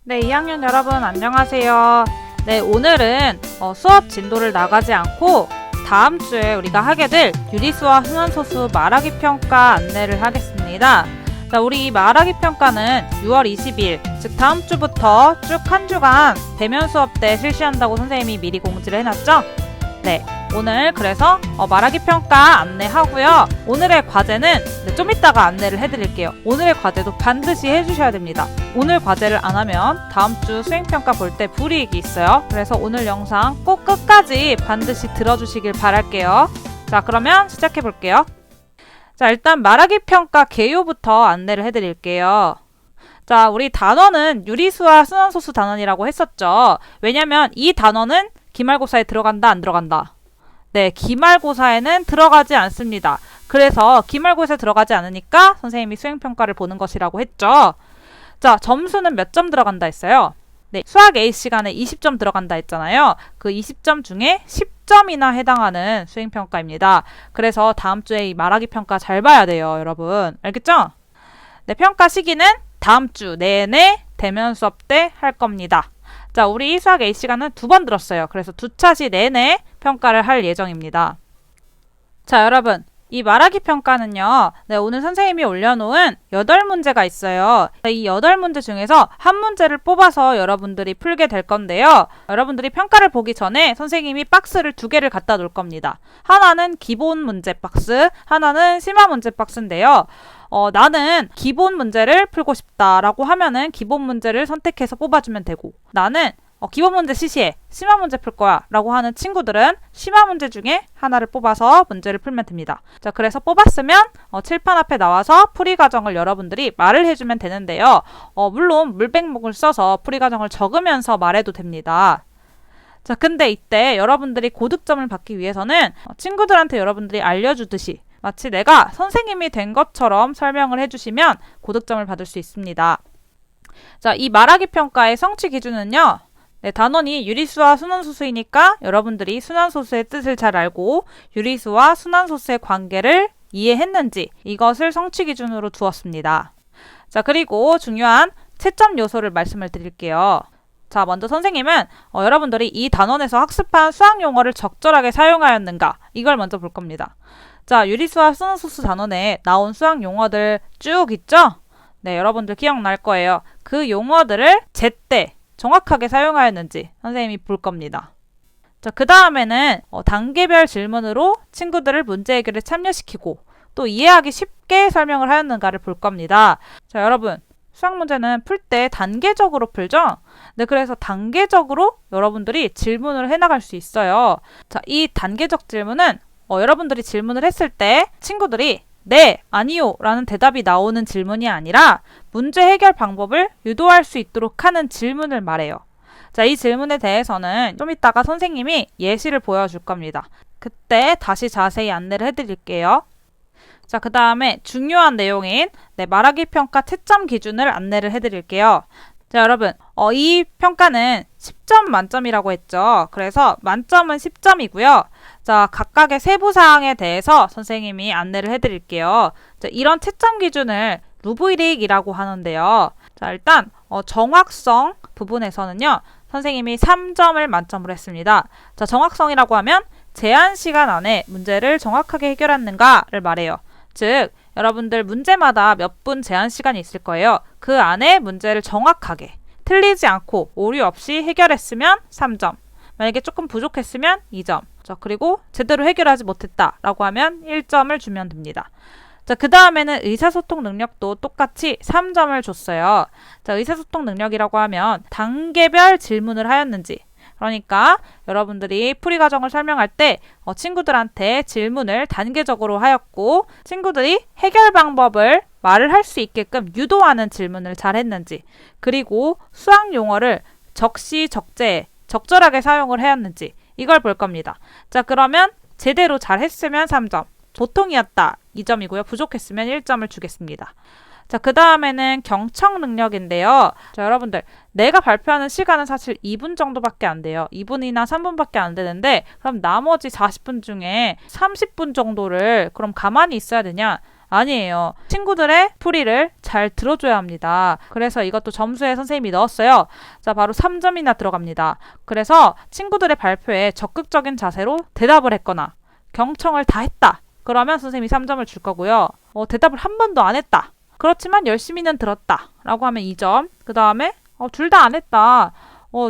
네, 2학년 여러분 안녕하세요. 네, 오늘은 수업 진도를 나가지 않고 다음 주에 우리가 하게 될 유리수와 순환소수 말하기 평가 안내를 하겠습니다. 자, 우리 말하기 평가는 6월 20일, 즉 다음 주부터 쭉 한 주간 대면 수업 때 실시한다고 선생님이 미리 공지를 해놨죠? 네, 오늘 그래서 말하기 평가 안내하고요. 오늘의 과제는 좀 이따가 안내를 해드릴게요. 오늘의 과제도 반드시 해주셔야 됩니다. 오늘 과제를 안 하면 다음 주 수행평가 볼 때 불이익이 있어요. 그래서 오늘 영상 꼭 끝까지 반드시 들어주시길 바랄게요. 자, 그러면 시작해 볼게요. 자, 일단 말하기 평가 개요부터 안내를 해드릴게요. 자, 우리 단원은 유리수와 순환소수 단원이라고 했었죠. 왜냐면 이 단원은 기말고사에 들어간다, 안 들어간다? 네, 기말고사에는 들어가지 않습니다. 그래서 기말고사에 들어가지 않으니까 선생님이 수행평가를 보는 것이라고 했죠. 자, 점수는 몇 점 들어간다 했어요? 네, 수학 A 시간에 20점 들어간다 했잖아요. 그 20점 중에 10점이나 해당하는 수행평가입니다. 그래서 다음 주에 이 말하기 평가 잘 봐야 돼요, 여러분. 알겠죠? 네, 평가 시기는 다음 주 내내 대면 수업 때 할 겁니다. 자, 우리 수학 A 시간은 2번 들었어요. 그래서 2차시 내내 평가를 할 예정입니다. 자, 여러분. 이 말하기 평가는요. 네, 오늘 선생님이 올려놓은 8문제가 있어요. 이 8문제 중에서 한 문제를 뽑아서 여러분들이 풀게 될 건데요. 여러분들이 평가를 보기 전에 선생님이 박스를 2개를 갖다 놓을 겁니다. 하나는 기본 문제 박스, 하나는 심화 문제 박스인데요. 나는 기본 문제를 풀고 싶다라고 하면은 기본 문제를 선택해서 뽑아주면 되고, 나는 기본 문제 시시해, 심화 문제 풀 거야 라고 하는 친구들은 심화 문제 중에 하나를 뽑아서 문제를 풀면 됩니다. 자, 그래서 뽑았으면 칠판 앞에 나와서 풀이 과정을 여러분들이 말을 해주면 되는데요. 물론 물백목을 써서 풀이 과정을 적으면서 말해도 됩니다. 자, 근데 이때 여러분들이 고득점을 받기 위해서는 친구들한테 여러분들이 알려주듯이 마치 내가 선생님이 된 것처럼 설명을 해주시면 고득점을 받을 수 있습니다. 자, 이 말하기 평가의 성취 기준은요. 네, 단원이 유리수와 순환소수이니까 여러분들이 순환소수의 뜻을 잘 알고 유리수와 순환소수의 관계를 이해했는지 이것을 성취 기준으로 두었습니다. 자, 그리고 중요한 채점 요소를 말씀을 드릴게요. 자, 먼저 선생님은 여러분들이 이 단원에서 학습한 수학 용어를 적절하게 사용하였는가 이걸 먼저 볼 겁니다. 자, 유리수와 순환소수 단원에 나온 수학 용어들 쭉 있죠? 네, 여러분들 기억날 거예요. 그 용어들을 제때 정확하게 사용하였는지 선생님이 볼 겁니다. 자, 그 다음에는 단계별 질문으로 친구들을 문제 해결에 참여시키고 또 이해하기 쉽게 설명을 하였는가를 볼 겁니다. 자, 여러분 수학 문제는 풀 때 단계적으로 풀죠? 네, 그래서 단계적으로 여러분들이 질문을 해나갈 수 있어요. 자, 이 단계적 질문은 여러분들이 질문을 했을 때 친구들이 네, 아니요 라는 대답이 나오는 질문이 아니라 문제 해결 방법을 유도할 수 있도록 하는 질문을 말해요. 자, 이 질문에 대해서는 좀 이따가 선생님이 예시를 보여줄 겁니다. 그때 다시 자세히 안내를 해드릴게요. 자, 그 다음에 중요한 내용인 말하기 평가 채점 기준을 안내를 해드릴게요. 자, 여러분 이 평가는 10점 만점이라고 했죠. 그래서 만점은 10점이고요. 자, 각각의 세부사항에 대해서 선생님이 안내를 해드릴게요. 자, 이런 채점 기준을 루브릭이라고 하는데요. 자, 일단 정확성 부분에서는요. 선생님이 3점을 만점으로 했습니다. 자, 정확성이라고 하면 제한 시간 안에 문제를 정확하게 해결했는가를 말해요. 즉, 여러분들 문제마다 몇 분 제한 시간이 있을 거예요. 그 안에 문제를 정확하게 틀리지 않고 오류 없이 해결했으면 3점. 만약에 조금 부족했으면 2점. 자, 그리고 제대로 해결하지 못했다라고 하면 1점을 주면 됩니다. 자, 그 다음에는 의사소통 능력도 똑같이 3점을 줬어요. 자, 의사소통 능력이라고 하면 단계별 질문을 하였는지, 그러니까 여러분들이 풀이 과정을 설명할 때 친구들한테 질문을 단계적으로 하였고 친구들이 해결 방법을 말을 할 수 있게끔 유도하는 질문을 잘 했는지, 그리고 수학 용어를 적시적재에 적절하게 사용을 하였는지 이걸 볼 겁니다. 자, 그러면 제대로 잘 했으면 3점, 보통이었다 2점이고요. 부족했으면 1점을 주겠습니다. 자, 그 다음에는 경청 능력인데요. 자, 여러분들 내가 발표하는 시간은 사실 2분 정도밖에 안 돼요. 2분이나 3분밖에 안 되는데 그럼 나머지 40분 중에 30분 정도를 그럼 가만히 있어야 되냐? 아니에요. 친구들의 풀이를 잘 들어줘야 합니다. 그래서 이것도 점수에 선생님이 넣었어요. 자, 바로 3점이나 들어갑니다. 그래서 친구들의 발표에 적극적인 자세로 대답을 했거나 경청을 다 했다. 그러면 선생님이 3점을 줄 거고요. 대답을 한 번도 안 했다. 그렇지만 열심히는 들었다. 라고 하면 2점. 그 다음에 둘 다 안 했다.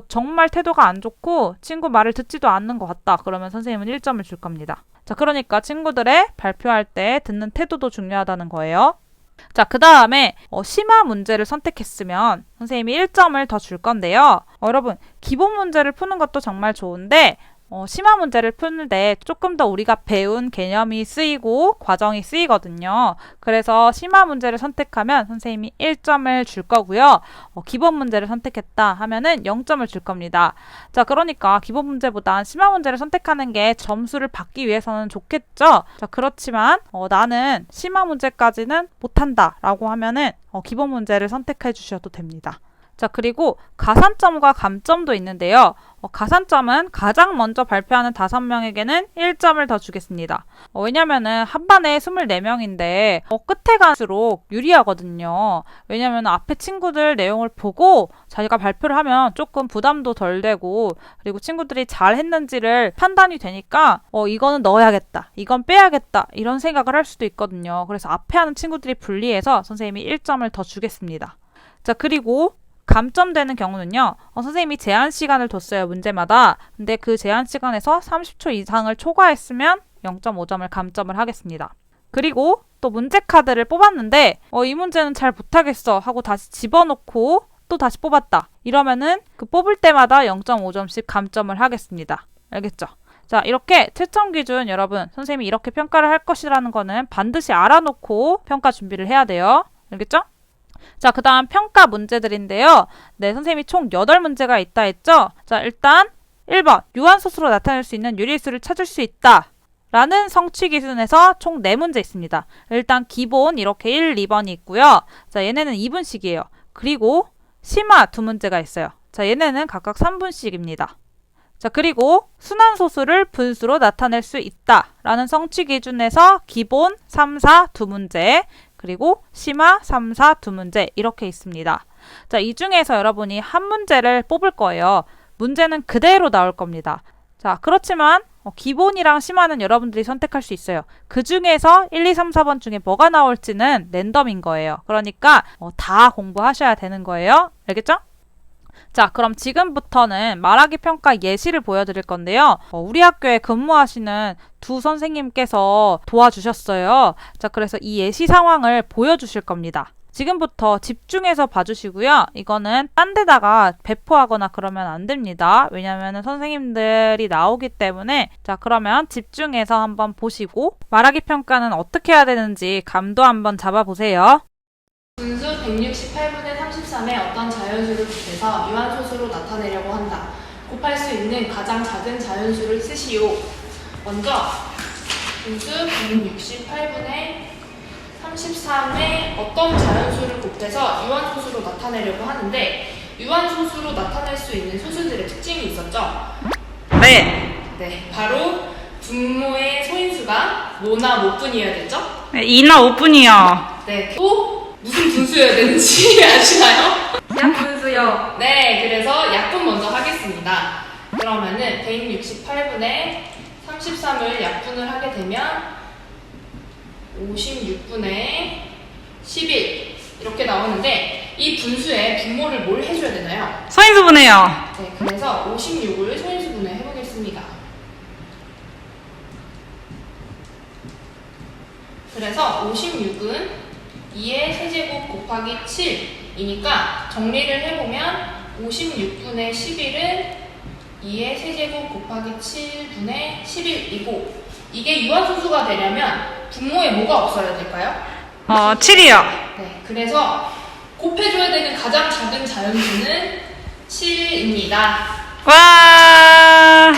정말 태도가 안 좋고 친구 말을 듣지도 않는 것 같다. 그러면 선생님은 1점을 줄 겁니다. 자, 그러니까 친구들의 발표할 때 듣는 태도도 중요하다는 거예요. 자, 그 다음에 심화 문제를 선택했으면 선생님이 1점을 더 줄 건데요. 여러분, 기본 문제를 푸는 것도 정말 좋은데 심화 문제를 푸는 데 조금 더 우리가 배운 개념이 쓰이고 과정이 쓰이거든요. 그래서 심화 문제를 선택하면 선생님이 1점을 줄 거고요. 기본 문제를 선택했다 하면은 0점을 줄 겁니다. 자, 그러니까 기본 문제보단 심화 문제를 선택하는 게 점수를 받기 위해서는 좋겠죠. 자, 그렇지만 나는 심화 문제까지는 못한다 라고 하면은 기본 문제를 선택해 주셔도 됩니다. 자, 그리고 가산점과 감점도 있는데요. 가산점은 가장 먼저 발표하는 5명에게는 1점을 더 주겠습니다. 왜냐면은 한 반에 24명인데 끝에 갈수록 유리하거든요. 왜냐면 앞에 친구들 내용을 보고 자기가 발표를 하면 조금 부담도 덜 되고 그리고 친구들이 잘 했는지를 판단이 되니까 이거는 넣어야겠다, 이건 빼야겠다 이런 생각을 할 수도 있거든요. 그래서 앞에 하는 친구들이 불리해서 선생님이 1점을 더 주겠습니다. 자, 그리고 감점되는 경우는요. 선생님이 제한 시간을 뒀어요. 문제마다. 근데 그 제한 시간에서 30초 이상을 초과했으면 0.5점을 감점을 하겠습니다. 그리고 또 문제 카드를 뽑았는데 이 문제는 잘 못하겠어 하고 다시 집어넣고 또 다시 뽑았다. 이러면은 그 뽑을 때마다 0.5점씩 감점을 하겠습니다. 알겠죠? 자, 이렇게 채점 기준 여러분 선생님이 이렇게 평가를 할 것이라는 거는 반드시 알아놓고 평가 준비를 해야 돼요. 알겠죠? 자, 그 다음 평가 문제들인데요. 네, 선생님이 총 8문제가 있다 했죠? 자, 일단 1번 유한소수로 나타낼 수 있는 유리수를 찾을 수 있다 라는 성취 기준에서 총 4문제 있습니다. 일단 기본 이렇게 1, 2번이 있고요. 자, 얘네는 2분씩이에요. 그리고 심화 2문제가 있어요. 자, 얘네는 각각 3분씩입니다. 자, 그리고 순환소수를 분수로 나타낼 수 있다 라는 성취 기준에서 기본 3, 4 2문제 그리고 심화 3, 4 2문제 이렇게 있습니다. 자, 이 중에서 여러분이 한 문제를 뽑을 거예요. 문제는 그대로 나올 겁니다. 자, 그렇지만 기본이랑 심화는 여러분들이 선택할 수 있어요. 그 중에서 1, 2, 3, 4번 중에 뭐가 나올지는 랜덤인 거예요. 그러니까 다 공부하셔야 되는 거예요. 알겠죠? 자, 그럼 지금부터는 말하기 평가 예시를 보여드릴 건데요. 우리 학교에 근무하시는 두 선생님께서 도와주셨어요. 자, 그래서 이 예시 상황을 보여주실 겁니다. 지금부터 집중해서 봐주시고요. 이거는 딴 데다가 배포하거나 그러면 안 됩니다. 왜냐면 선생님들이 나오기 때문에. 자, 그러면 집중해서 한번 보시고 말하기 평가는 어떻게 해야 되는지 감도 한번 잡아보세요. 분수 168분의 33의 어떤 자연수를 곱해서 유한소수로 나타내려고 한다. 곱할 수 있는 가장 작은 자연수를 쓰시오. 먼저 분수 168분의 33의 어떤 자연수를 곱해서 유한소수로 나타내려고 하는데 유한소수로 나타낼 수 있는 소수들의 특징이 있었죠? 네, 바로 분모의 소인수가 뭐나 몇 분이어야겠죠? 2나 5분이요. 네, 또 무슨 분수여야 되는지 아시나요? 약분수요. 네, 그래서 약분 먼저 하겠습니다. 그러면은 168분의 33을 약분을 하게 되면 56분의 11 이렇게 나오는데 이 분수의 분모를 뭘 해줘야 되나요? 소인수분해요. 네, 그래서 56을 소인수분해 해보겠습니다. 그래서 56은 2의 세제곱 곱하기 7이니까 정리를 해보면 56분의 11은 2의 세제곱 곱하기 7분의 11이고 이게 유한소수가 되려면 분모에 뭐가 없어야 될까요? 7이요. 네, 그래서 곱해줘야 되는 가장 작은 자연수는 7입니다. 와!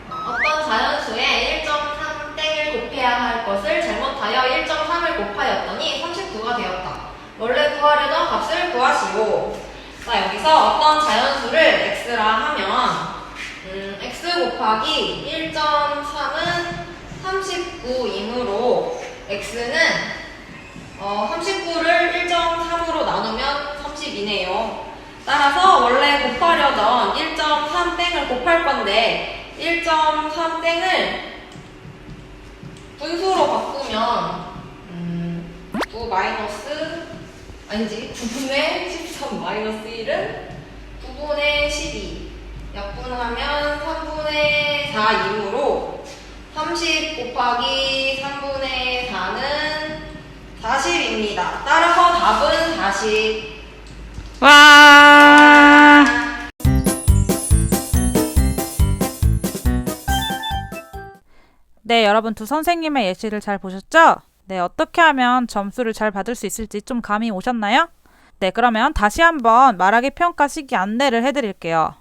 어떤 자연수에 1.3땡을 곱해야 할 것을 잘못하여 1.3을 곱하였더니 39가 되었다. 원래 구하려던 값을 구하시오. 자, 여기서 어떤 자연수를 x라 하면 x로 곱하기 1.3은 39이므로 x는 39를 1.3으로 나누면 32네요. 따라서 원래 곱하려던 1.3땡을 곱할 건데 1.3땡을 분수로 바꾸면 9분의 13 마이너스 1은 9분의 12 약분하면 3분의 4이므로 30 곱하기 3분의 4는 40입니다. 따라서 답은 40. 와. 네, 여러분 두 선생님의 예시를 잘 보셨죠? 네, 어떻게 하면 점수를 잘 받을 수 있을지 좀 감이 오셨나요? 네, 그러면 다시 한번 말하기 평가 시기 안내를 해드릴게요.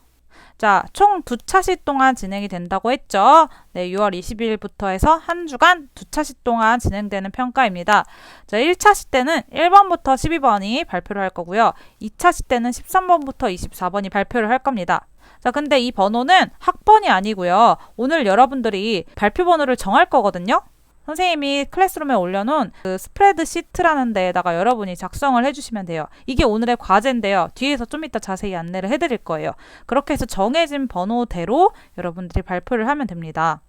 자, 총 2차시 동안 진행이 된다고 했죠? 네, 6월 20일부터 해서 한 주간 2차시 동안 진행되는 평가입니다. 자, 1차시 때는 1번부터 12번이 발표를 할 거고요. 2차시 때는 13번부터 24번이 발표를 할 겁니다. 자, 근데 이 번호는 학번이 아니고요. 오늘 여러분들이 발표 번호를 정할 거거든요. 선생님이 클래스룸에 올려놓은 그 스프레드 시트라는 데에다가 여러분이 작성을 해주시면 돼요. 이게 오늘의 과제인데요. 뒤에서 좀 이따 자세히 안내를 해드릴 거예요. 그렇게 해서 정해진 번호대로 여러분들이 발표를 하면 됩니다.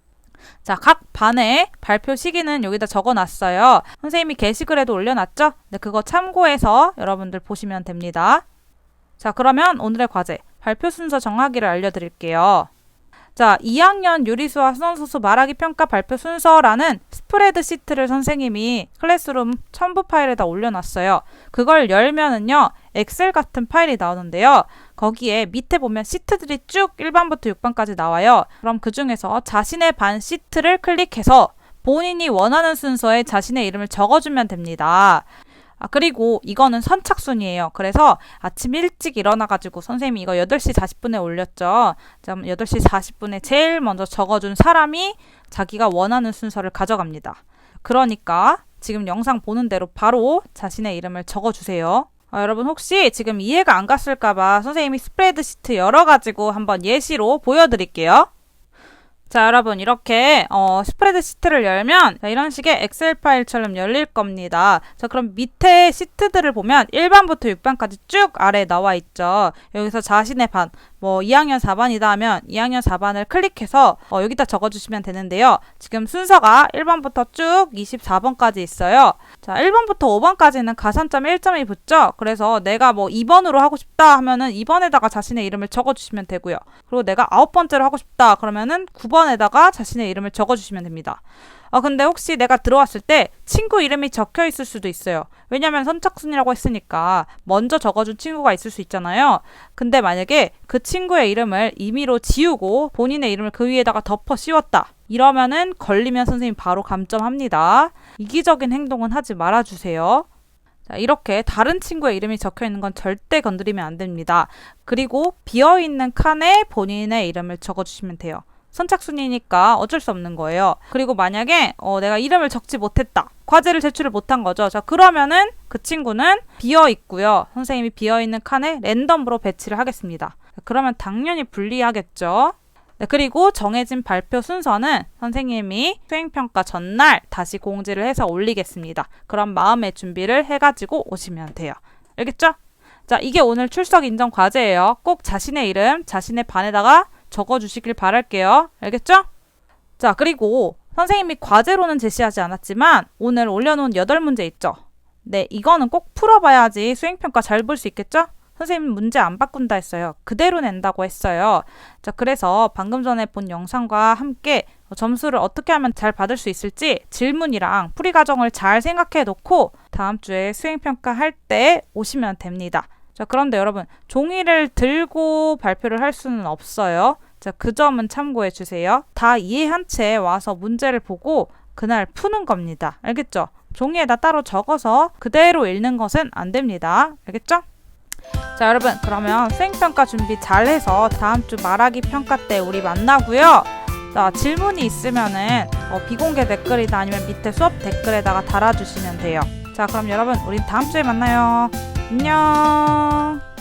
자, 각 반의 발표 시기는 여기다 적어놨어요. 선생님이 게시글에도 올려놨죠? 네, 그거 참고해서 여러분들 보시면 됩니다. 자, 그러면 오늘의 과제, 발표 순서 정하기를 알려드릴게요. 자, 2학년 유리수와 수능소수 말하기 평가 발표 순서라는 스프레드 시트를 선생님이 클래스룸 첨부 파일에다 올려놨어요. 그걸 열면은요, 엑셀 같은 파일이 나오는데요. 거기에 밑에 보면 시트들이 쭉 1번부터 6번까지 나와요. 그럼 그 중에서 자신의 반 시트를 클릭해서 본인이 원하는 순서에 자신의 이름을 적어주면 됩니다. 그리고 이거는 선착순이에요. 그래서 아침 일찍 일어나가지고 선생님이 이거 8시 40분에 올렸죠. 8시 40분에 제일 먼저 적어준 사람이 자기가 원하는 순서를 가져갑니다. 그러니까 지금 영상 보는 대로 바로 자신의 이름을 적어주세요. 여러분 혹시 지금 이해가 안 갔을까봐 선생님이 스프레드 시트 열어가지고 한번 예시로 보여드릴게요. 자, 여러분 이렇게 스프레드 시트를 열면 이런 식의 엑셀 파일처럼 열릴 겁니다. 자, 그럼 밑에 시트들을 보면 1번부터 6번까지 쭉 아래에 나와 있죠. 여기서 자신의 반, 2학년 4반이다 하면 2학년 4반을 클릭해서 여기다 적어주시면 되는데요. 지금 순서가 1번부터 쭉 24번까지 있어요. 자, 1번부터 5번까지는 가산점 1점이 붙죠. 그래서 내가 2번으로 하고 싶다 하면은 2번에다가 자신의 이름을 적어주시면 되고요. 그리고 내가 9번째로 하고 싶다 그러면은 9번에다가 자신의 이름을 적어주시면 됩니다. 근데 혹시 내가 들어왔을 때 친구 이름이 적혀 있을 수도 있어요. 왜냐면 선착순이라고 했으니까 먼저 적어준 친구가 있을 수 있잖아요. 근데 만약에 그 친구의 이름을 임의로 지우고 본인의 이름을 그 위에다가 덮어 씌웠다. 이러면은 걸리면 선생님 바로 감점합니다. 이기적인 행동은 하지 말아주세요. 자, 이렇게 다른 친구의 이름이 적혀 있는 건 절대 건드리면 안 됩니다. 그리고 비어있는 칸에 본인의 이름을 적어주시면 돼요. 선착순이니까 어쩔 수 없는 거예요. 그리고 만약에 내가 이름을 적지 못했다. 과제를 제출을 못한 거죠. 자, 그러면은 그 친구는 비어 있고요. 선생님이 비어 있는 칸에 랜덤으로 배치를 하겠습니다. 그러면 당연히 불리하겠죠. 네, 그리고 정해진 발표 순서는 선생님이 수행평가 전날 다시 공지를 해서 올리겠습니다. 그럼 마음의 준비를 해가지고 오시면 돼요. 알겠죠? 자, 이게 오늘 출석 인정 과제예요. 꼭 자신의 이름, 자신의 반에다가 적어주시길 바랄게요. 알겠죠? 자, 그리고 선생님이 과제로는 제시하지 않았지만 오늘 올려놓은 8문제 있죠? 네, 이거는 꼭 풀어봐야지 수행평가 잘 볼 수 있겠죠? 선생님 문제 안 바꾼다 했어요. 그대로 낸다고 했어요. 자, 그래서 방금 전에 본 영상과 함께 점수를 어떻게 하면 잘 받을 수 있을지 질문이랑 풀이 과정을 잘 생각해 놓고 다음 주에 수행평가 할 때 오시면 됩니다. 자, 그런데 여러분 종이를 들고 발표를 할 수는 없어요. 자, 그 점은 참고해 주세요. 다 이해한 채 와서 문제를 보고 그날 푸는 겁니다. 알겠죠? 종이에다 따로 적어서 그대로 읽는 것은 안 됩니다. 알겠죠? 자, 여러분 그러면 수행평가 준비 잘해서 다음 주 말하기 평가 때 우리 만나고요. 자, 질문이 있으면은 비공개 댓글이나 아니면 밑에 수업 댓글에다가 달아주시면 돼요. 자, 그럼 여러분 우리 다음 주에 만나요. 안녕.